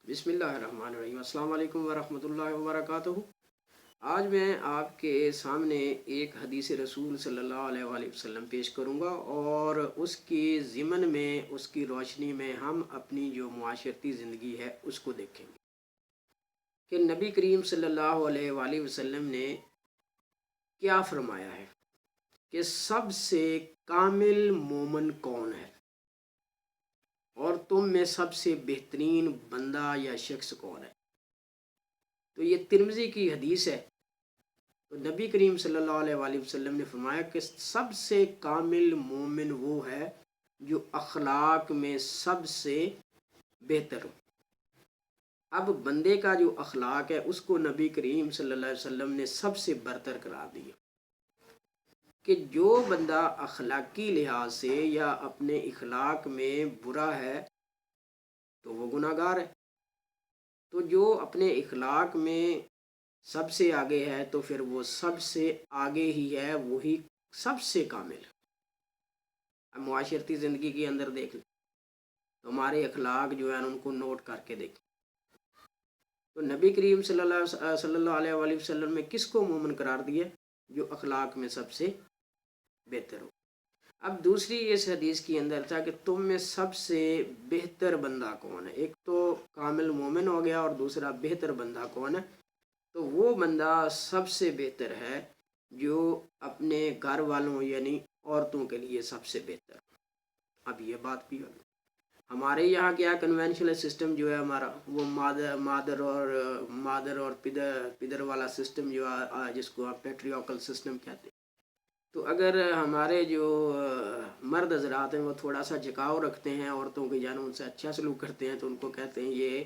بسم اللہ الرحمن الرحیم۔ السلام علیکم ورحمۃ اللہ وبرکاتہ۔ آج میں آپ کے سامنے ایک حدیث رسول صلی اللہ علیہ وآلہ وسلم پیش کروں گا، اور اس کی ضمن میں، اس کی روشنی میں ہم اپنی جو معاشرتی زندگی ہے اس کو دیکھیں گے کہ نبی کریم صلی اللہ علیہ وآلہ وسلم نے کیا فرمایا ہے کہ سب سے کامل مومن کون ہے، اور تم میں سب سے بہترین بندہ یا شخص کون ہے۔ تو یہ ترمذی کی حدیث ہے۔ تو نبی کریم صلی اللہ علیہ وآلہ وسلم نے فرمایا کہ سب سے کامل مومن وہ ہے جو اخلاق میں سب سے بہتر ہو۔ اب بندے کا جو اخلاق ہے اس کو نبی کریم صلی اللہ علیہ وسلم نے سب سے برتر قرار دیا کہ جو بندہ اخلاقی لحاظ سے یا اپنے اخلاق میں برا ہے تو وہ گناہ گار ہے، تو جو اپنے اخلاق میں سب سے آگے ہے تو پھر وہ سب سے آگے ہی ہے، وہی سب سے کامل ہے۔ اب معاشرتی زندگی کے اندر دیکھ لیں تو ہمارے اخلاق جو ہیں ان کو نوٹ کر کے دیکھیں تو نبی کریم صلی اللہ علیہ وآلہ وسلم نے کس کو مومن قرار دیا؟ جو اخلاق میں سب سے بہتر ہو۔ اب دوسری اس حدیث کے اندر تھا کہ تم میں سب سے بہتر بندہ کون ہے۔ ایک تو کامل مومن ہو گیا، اور دوسرا بہتر بندہ کون ہے؟ تو وہ بندہ سب سے بہتر ہے جو اپنے گھر والوں یعنی عورتوں کے لیے سب سے بہتر۔ اب یہ بات بھی ہوگی ہمارے یہاں کیا کنونشنل سسٹم جو ہے ہمارا، وہ مادر اور پدر والا سسٹم جو ہے، جس کو آپ پیٹریوکل سسٹم کہتے ہیں۔ تو اگر ہمارے جو مرد حضرات ہیں وہ تھوڑا سا جھکاؤ رکھتے ہیں عورتوں کی جانب، ان سے اچھا سلوک کرتے ہیں، تو ان کو کہتے ہیں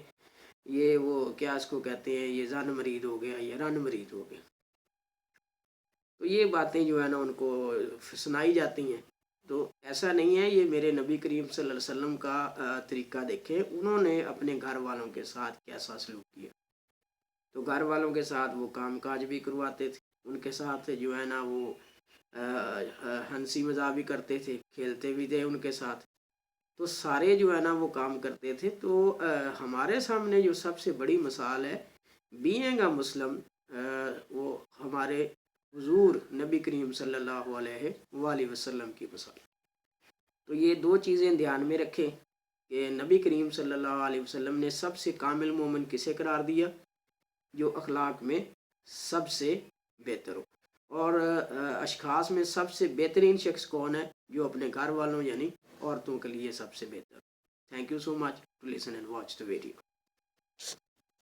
یہ وہ کیا اس کو کہتے ہیں، یہ زن مرید ہو گیا، یہ رن مرید ہو گیا۔ تو یہ باتیں جو ہے نا ان کو سنائی جاتی ہیں۔ تو ایسا نہیں ہے، یہ میرے نبی کریم صلی اللہ علیہ وسلم کا طریقہ دیکھیں، انہوں نے اپنے گھر والوں کے ساتھ کیسا سلوک کیا۔ تو گھر والوں کے ساتھ وہ کام کاج بھی کرواتے تھے، ان کے ساتھ جو ہے نا وہ ہنسی مذاق بھی کرتے تھے، کھیلتے بھی تھے ان کے ساتھ، تو سارے جو ہے نا وہ کام کرتے تھے۔ تو ہمارے سامنے جو سب سے بڑی مثال ہے بینگ اے مسلم، وہ ہمارے حضور نبی کریم صلی اللہ علیہ وآلہ وسلم کی مثال۔ تو یہ دو چیزیں دھیان میں رکھیں کہ نبی کریم صلی اللہ علیہ وسلم نے سب سے کامل مومن کسے قرار دیا؟ جو اخلاق میں سب سے بہتر ہو۔ اور اشخاص میں سب سے بہترین شخص کون ہے؟ جو اپنے گھر والوں یعنی عورتوں کے لیے سب سے بہتر۔ Thank you so much to listen and watch the video.